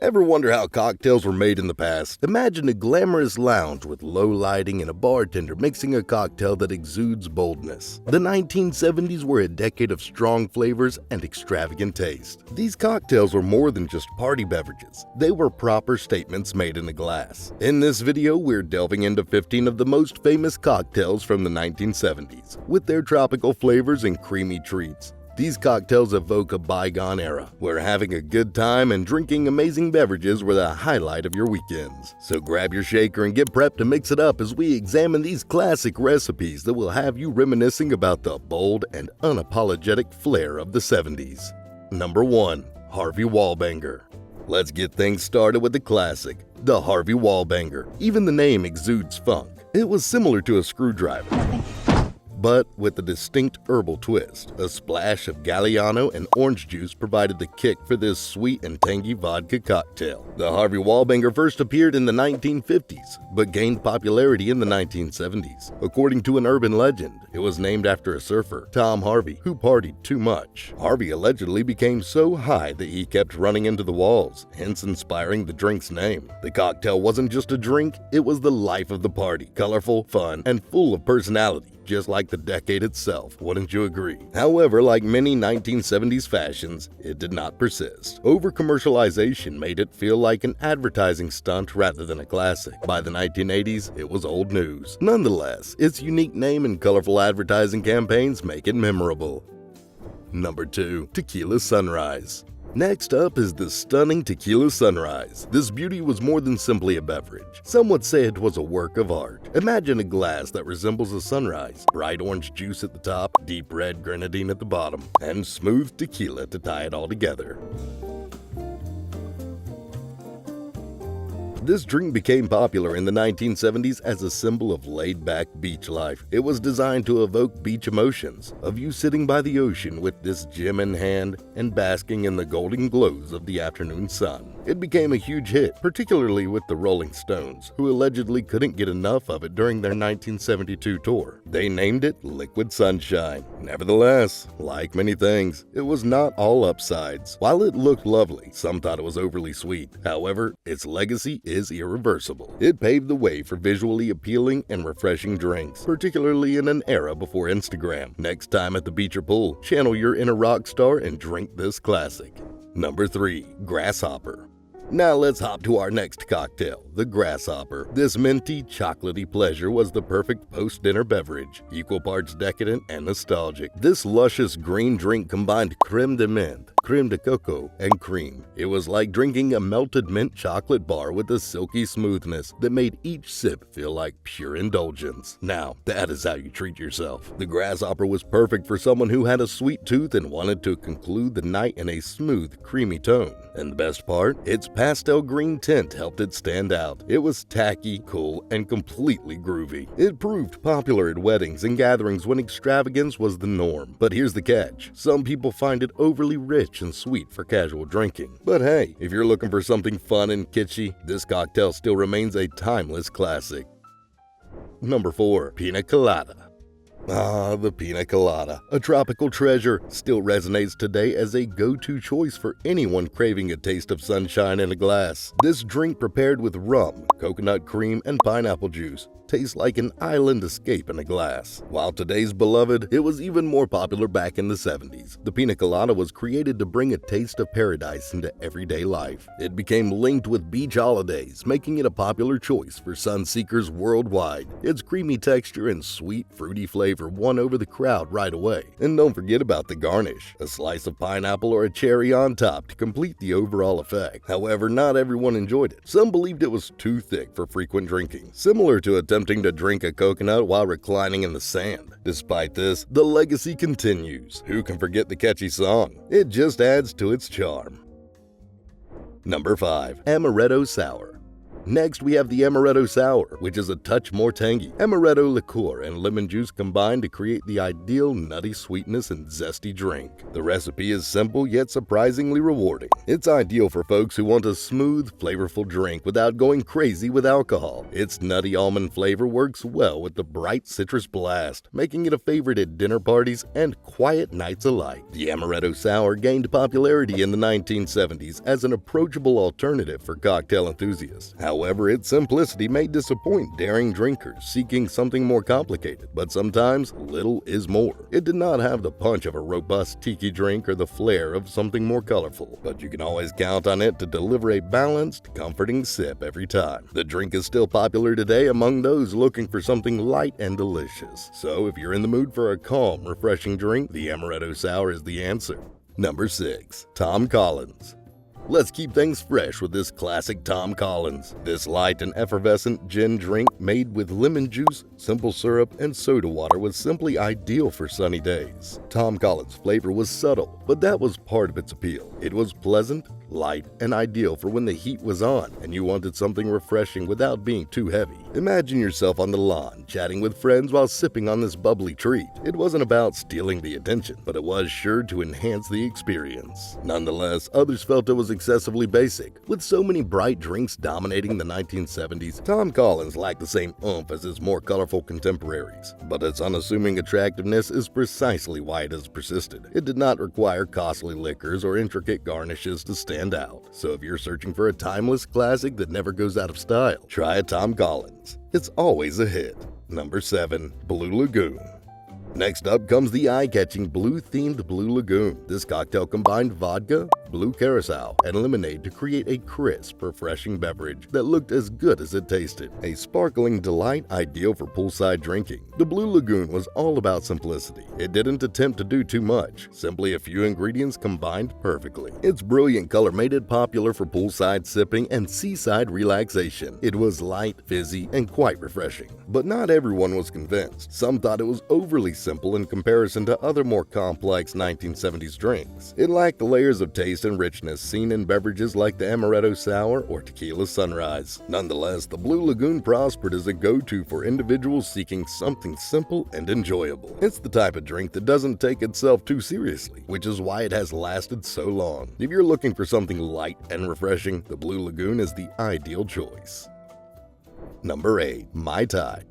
Ever wonder how cocktails were made in the past? Imagine a glamorous lounge with low lighting and a bartender mixing a cocktail that exudes boldness. The 1970s were a decade of strong flavors and extravagant taste. These cocktails were more than just party beverages. They were proper statements made in a glass. In this video, we're delving into 15 of the most famous cocktails from the 1970s, with their tropical flavors and creamy treats. These cocktails evoke a bygone era, where having a good time and drinking amazing beverages were the highlight of your weekends. So grab your shaker and get prepped to mix it up as we examine these classic recipes that will have you reminiscing about the bold and unapologetic flair of the 70s. Number 1. Harvey Wallbanger. Let's get things started with the classic, the Harvey Wallbanger. Even the name exudes funk. It was similar to a screwdriver, but with a distinct herbal twist. A splash of Galliano and orange juice provided the kick for this sweet and tangy vodka cocktail. The Harvey Wallbanger first appeared in the 1950s, but gained popularity in the 1970s. According to an urban legend, it was named after a surfer, Tom Harvey, who partied too much. Harvey allegedly became so high that he kept running into the walls, hence inspiring the drink's name. The cocktail wasn't just a drink, it was the life of the party, colorful, fun, and full of personality. Just like the decade itself, wouldn't you agree? However, like many 1970s fashions, it did not persist. Over-commercialization made it feel like an advertising stunt rather than a classic. By the 1980s, it was old news. Nonetheless, its unique name and colorful advertising campaigns make it memorable. Number 2. Tequila Sunrise. Next up is the stunning Tequila Sunrise. This beauty was more than simply a beverage. Some would say it was a work of art. Imagine a glass that resembles a sunrise, bright orange juice at the top, deep red grenadine at the bottom, and smooth tequila to tie it all together. This drink became popular in the 1970s as a symbol of laid-back beach life. It was designed to evoke beach emotions, of you sitting by the ocean with this gem in hand and basking in the golden glows of the afternoon sun. It became a huge hit, particularly with the Rolling Stones, who allegedly couldn't get enough of it during their 1972 tour. They named it Liquid Sunshine. Nevertheless, like many things, it was not all upsides. While it looked lovely, some thought it was overly sweet. However, its legacy is irreversible. It paved the way for visually appealing and refreshing drinks, particularly in an era before Instagram. Next time at the beach or pool, channel your inner rock star and drink this classic. Number 3. Grasshopper. Now let's hop to our next cocktail, the Grasshopper. This minty, chocolatey pleasure was the perfect post-dinner beverage, equal parts decadent and nostalgic. This luscious green drink combined creme de menthe, creme de cocoa, and cream. It was like drinking a melted mint chocolate bar with a silky smoothness that made each sip feel like pure indulgence. Now, that is how you treat yourself. The Grasshopper was perfect for someone who had a sweet tooth and wanted to conclude the night in a smooth, creamy tone. And the best part? Its pastel green tint helped it stand out. It was tacky, cool, and completely groovy. It proved popular at weddings and gatherings when extravagance was the norm. But here's the catch. Some people find it overly rich and sweet for casual drinking. But hey, if you're looking for something fun and kitschy, this cocktail still remains a timeless classic. Number 4. Pina Colada. Ah, the pina colada. A tropical treasure, still resonates today as a go-to choice for anyone craving a taste of sunshine in a glass. This drink prepared with rum, coconut cream, and pineapple juice tastes like an island escape in a glass. While today's beloved, it was even more popular back in the 70s. The pina colada was created to bring a taste of paradise into everyday life. It became linked with beach holidays, making it a popular choice for sun seekers worldwide. Its creamy texture and sweet, fruity flavor won over the crowd right away. And don't forget about the garnish, a slice of pineapple or a cherry on top to complete the overall effect. However, not everyone enjoyed it. Some believed it was too thick for frequent drinking, similar to attempting to drink a coconut while reclining in the sand. Despite this, the legacy continues. Who can forget the catchy song? It just adds to its charm. Number 5. Amaretto Sour. Next, we have the amaretto sour, which is a touch more tangy. Amaretto liqueur and lemon juice combine to create the ideal nutty sweetness and zesty drink. The recipe is simple yet surprisingly rewarding. It's ideal for folks who want a smooth, flavorful drink without going crazy with alcohol. Its nutty almond flavor works well with the bright citrus blast, making it a favorite at dinner parties and quiet nights alike. The amaretto sour gained popularity in the 1970s as an approachable alternative for cocktail enthusiasts. However, its simplicity may disappoint daring drinkers seeking something more complicated, but sometimes little is more. It did not have the punch of a robust tiki drink or the flair of something more colorful, but you can always count on it to deliver a balanced, comforting sip every time. The drink is still popular today among those looking for something light and delicious. So if you're in the mood for a calm, refreshing drink, the amaretto sour is the answer. Number 6. Tom Collins. Let's keep things fresh with this classic Tom Collins. This light and effervescent gin drink made with lemon juice, simple syrup, and soda water was simply ideal for sunny days. Tom Collins' flavor was subtle, but that was part of its appeal. It was pleasant, light, and ideal for when the heat was on and you wanted something refreshing without being too heavy. Imagine yourself on the lawn, chatting with friends while sipping on this bubbly treat. It wasn't about stealing the attention, but it was sure to enhance the experience. Nonetheless, others felt it was excessively basic. With so many bright drinks dominating the 1970s, Tom Collins lacked the same oomph as his more colorful contemporaries. But its unassuming attractiveness is precisely why it has persisted. It did not require costly liquors or intricate garnishes to stand out. So if you're searching for a timeless classic that never goes out of style, try a Tom Collins. It's always a hit. Number 7. Blue Lagoon. Next up comes the eye-catching blue-themed Blue Lagoon. This cocktail combined vodka, blue curacao, and lemonade to create a crisp, refreshing beverage that looked as good as it tasted. A sparkling delight ideal for poolside drinking. The Blue Lagoon was all about simplicity. It didn't attempt to do too much, simply a few ingredients combined perfectly. Its brilliant color made it popular for poolside sipping and seaside relaxation. It was light, fizzy, and quite refreshing. But not everyone was convinced. Some thought it was overly simple in comparison to other more complex 1970s drinks. It lacked the layers of taste and richness seen in beverages like the amaretto sour or tequila sunrise. Nonetheless, the Blue Lagoon prospered as a go-to for individuals seeking something simple and enjoyable. It's the type of drink that doesn't take itself too seriously, which is why it has lasted so long. If you're looking for something light and refreshing, the Blue Lagoon is the ideal choice. Number 8. Mai Tai.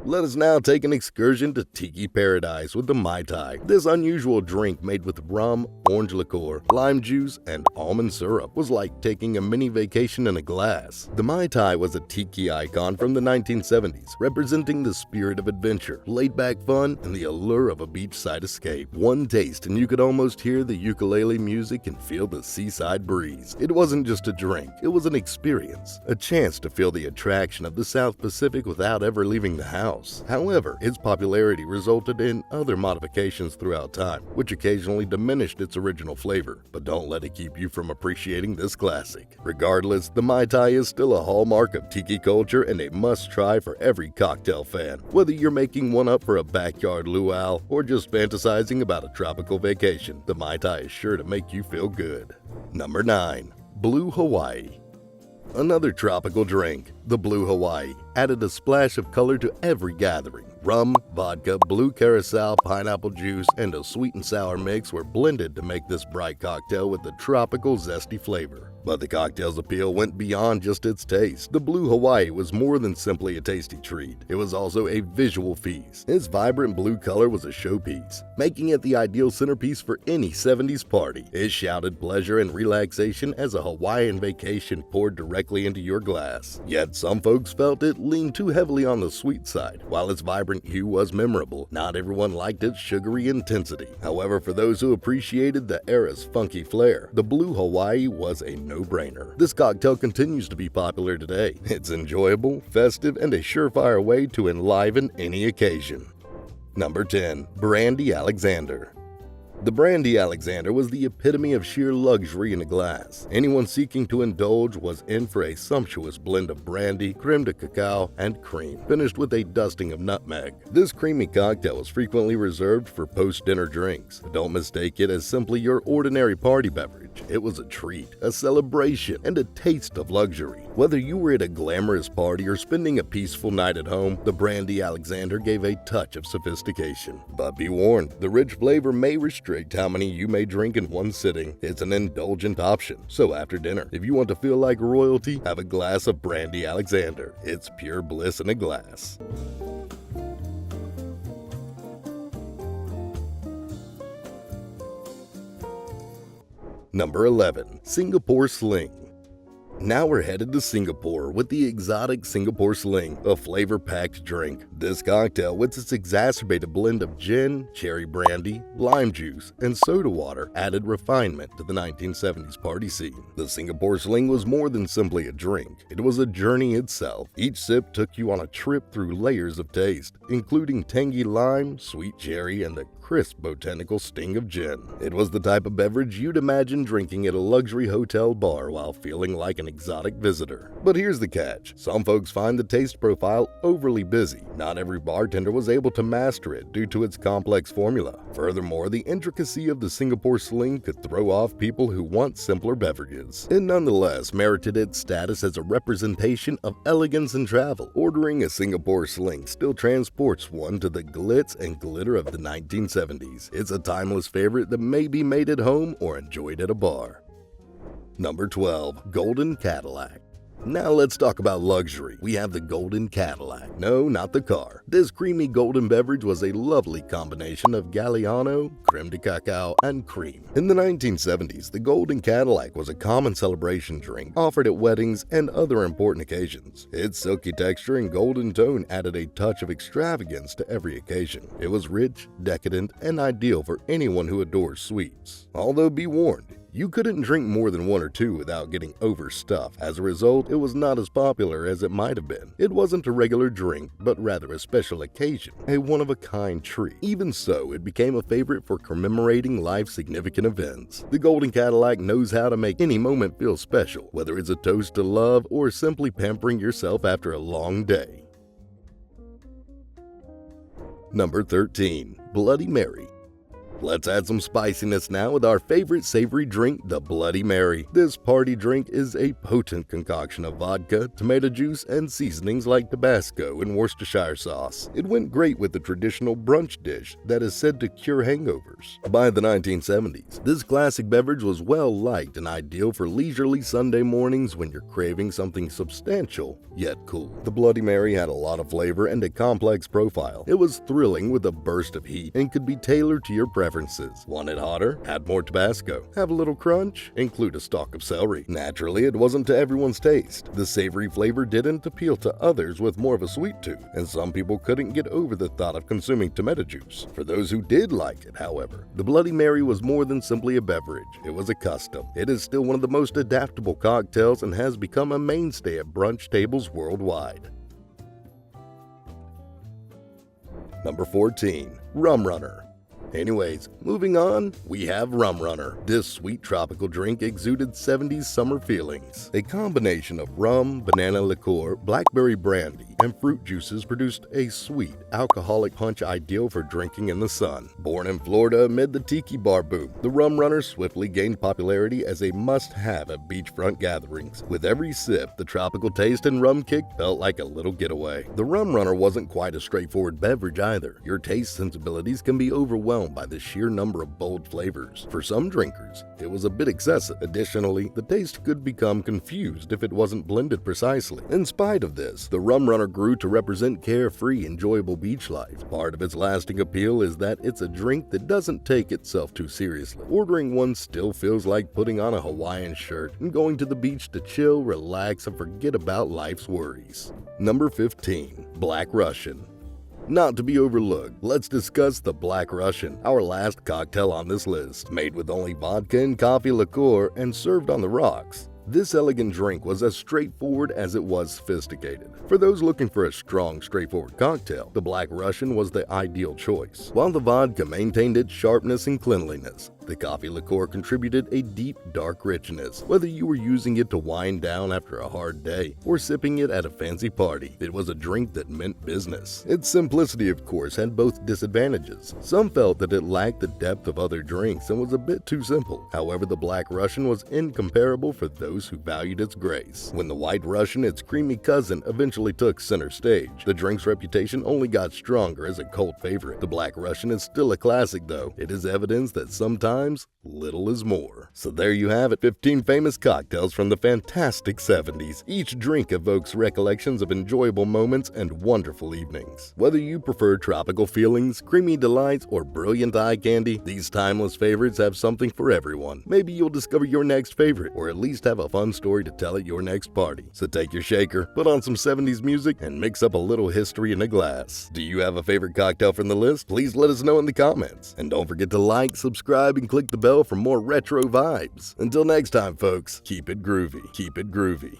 Let us now take an excursion to Tiki Paradise with the Mai Tai. This unusual drink made with rum, orange liqueur, lime juice, and almond syrup was like taking a mini vacation in a glass. The Mai Tai was a tiki icon from the 1970s, representing the spirit of adventure, laid-back fun, and the allure of a beachside escape. One taste and you could almost hear the ukulele music and feel the seaside breeze. It wasn't just a drink, it was an experience, a chance to feel the attraction of the South Pacific without ever leaving the house. However, its popularity resulted in other modifications throughout time, which occasionally diminished its original flavor. But don't let it keep you from appreciating this classic. Regardless, the Mai Tai is still a hallmark of tiki culture and a must-try for every cocktail fan. Whether you're making one up for a backyard luau or just fantasizing about a tropical vacation, the Mai Tai is sure to make you feel good. Number 9. Blue Hawaii. Another tropical drink, the Blue Hawaii, added a splash of color to every gathering. Rum, vodka, blue curacao, pineapple juice, and a sweet and sour mix were blended to make this bright cocktail with a tropical, zesty flavor. But the cocktail's appeal went beyond just its taste. The Blue Hawaii was more than simply a tasty treat. It was also a visual feast. Its vibrant blue color was a showpiece, making it the ideal centerpiece for any 70s party. It shouted pleasure and relaxation as a Hawaiian vacation poured directly into your glass. Yet some folks felt it leaned too heavily on the sweet side. While its vibrant hue was memorable, not everyone liked its sugary intensity. However, for those who appreciated the era's funky flair, the Blue Hawaii was a no-brainer. This cocktail continues to be popular today. It's enjoyable, festive, and a surefire way to enliven any occasion. Number 10. Brandy Alexander. The Brandy Alexander was the epitome of sheer luxury in a glass. Anyone seeking to indulge was in for a sumptuous blend of brandy, creme de cacao, and cream, finished with a dusting of nutmeg. This creamy cocktail is frequently reserved for post-dinner drinks. Don't mistake it as simply your ordinary party beverage. beverage. It was a treat, a celebration, and a taste of luxury. Whether you were at a glamorous party or spending a peaceful night at home, the Brandy Alexander gave a touch of sophistication. But be warned, the rich flavor may restrict how many you may drink in one sitting. It's an indulgent option. So after dinner, if you want to feel like royalty, have a glass of Brandy Alexander. It's pure bliss in a glass. Number 11. Singapore Sling. Now we're headed to Singapore with the exotic Singapore Sling, a flavor-packed drink. This cocktail, with its exacerbated blend of gin, cherry brandy, lime juice, and soda water, added refinement to the 1970s party scene. The Singapore Sling was more than simply a drink. It was a journey itself. Each sip took you on a trip through layers of taste, including tangy lime, sweet cherry, and the crisp botanical sting of gin. It was the type of beverage you'd imagine drinking at a luxury hotel bar while feeling like an exotic visitor. But here's the catch. Some folks find the taste profile overly busy. Not every bartender was able to master it due to its complex formula. Furthermore, the intricacy of the Singapore Sling could throw off people who want simpler beverages. It nonetheless merited its status as a representation of elegance and travel. Ordering a Singapore Sling still transports one to the glitz and glitter of the 1970s. It's a timeless favorite that may be made at home or enjoyed at a bar. Number 12. Golden Cadillac. Now let's talk about luxury. We have the Golden Cadillac. No, not the car. This creamy golden beverage was a lovely combination of Galliano, creme de cacao, and cream. In the 1970s, the Golden Cadillac was a common celebration drink offered at weddings and other important occasions. Its silky texture and golden tone added a touch of extravagance to every occasion. It was rich, decadent, and ideal for anyone who adores sweets. Although be warned, you couldn't drink more than one or two without getting overstuffed. As a result, it was not as popular as it might have been. It wasn't a regular drink, but rather a special occasion, a one-of-a-kind treat. Even so, it became a favorite for commemorating life's significant events. The Golden Cadillac knows how to make any moment feel special, whether it's a toast to love or simply pampering yourself after a long day. Number 13. Bloody Mary. Let's add some spiciness now with our favorite savory drink, the Bloody Mary. This party drink is a potent concoction of vodka, tomato juice, and seasonings like Tabasco and Worcestershire sauce. It went great with the traditional brunch dish that is said to cure hangovers. By the 1970s, this classic beverage was well liked and ideal for leisurely Sunday mornings when you're craving something substantial yet cool. The Bloody Mary had a lot of flavor and a complex profile. It was thrilling with a burst of heat and could be tailored to your preferences. Want it hotter? Add more Tabasco. Have a little crunch? Include a stalk of celery. Naturally, it wasn't to everyone's taste. The savory flavor didn't appeal to others with more of a sweet tooth, and some people couldn't get over the thought of consuming tomato juice. For those who did like it, however, the Bloody Mary was more than simply a beverage. It was a custom. It is still one of the most adaptable cocktails and has become a mainstay at brunch tables worldwide. Number 14. Rum Runner. Anyways, moving on, we have Rum Runner. This sweet tropical drink exuded 70s summer feelings. A combination of rum, banana liqueur, blackberry brandy, and fruit juices produced a sweet, alcoholic punch ideal for drinking in the sun. Born in Florida amid the tiki bar boom, the Rum Runner swiftly gained popularity as a must-have at beachfront gatherings. With every sip, the tropical taste and rum kick felt like a little getaway. The Rum Runner wasn't quite a straightforward beverage either. Your taste sensibilities can be overwhelmed by the sheer number of bold flavors. For some drinkers, it was a bit excessive. Additionally, the taste could become confused if it wasn't blended precisely. In spite of this, the Rum Runner grew to represent carefree, enjoyable beach life. Part of its lasting appeal is that it's a drink that doesn't take itself too seriously. Ordering one still feels like putting on a Hawaiian shirt and going to the beach to chill, relax, and forget about life's worries. Number 15. Black Russian. Not to be overlooked, let's discuss the Black Russian, our last cocktail on this list. Made with only vodka and coffee liqueur and served on the rocks, this elegant drink was as straightforward as it was sophisticated. For those looking for a strong, straightforward cocktail, the Black Russian was the ideal choice. While the vodka maintained its sharpness and cleanliness, The coffee liqueur contributed a deep, dark richness, whether you were using it to wind down after a hard day or sipping it at a fancy party. It was a drink that meant business. Its simplicity, of course, had both disadvantages. Some felt that it lacked the depth of other drinks and was a bit too simple. However, the Black Russian was incomparable for those who valued its grace. When the White Russian, its creamy cousin, eventually took center stage, the drink's reputation only got stronger as a cult favorite. The Black Russian is still a classic, though. It is evidence that sometimes little is more. So there you have it, 15 famous cocktails from the fantastic 70s. Each drink evokes recollections of enjoyable moments and wonderful evenings. Whether you prefer tropical feelings, creamy delights, or brilliant eye candy, these timeless favorites have something for everyone. Maybe you'll discover your next favorite, or at least have a fun story to tell at your next party. So take your shaker, put on some 70s music, and mix up a little history in a glass. Do you have a favorite cocktail from the list? Please let us know in the comments. And don't forget to like, subscribe, and click the bell for more retro vibes. Until next time, folks, keep it groovy. Keep it groovy.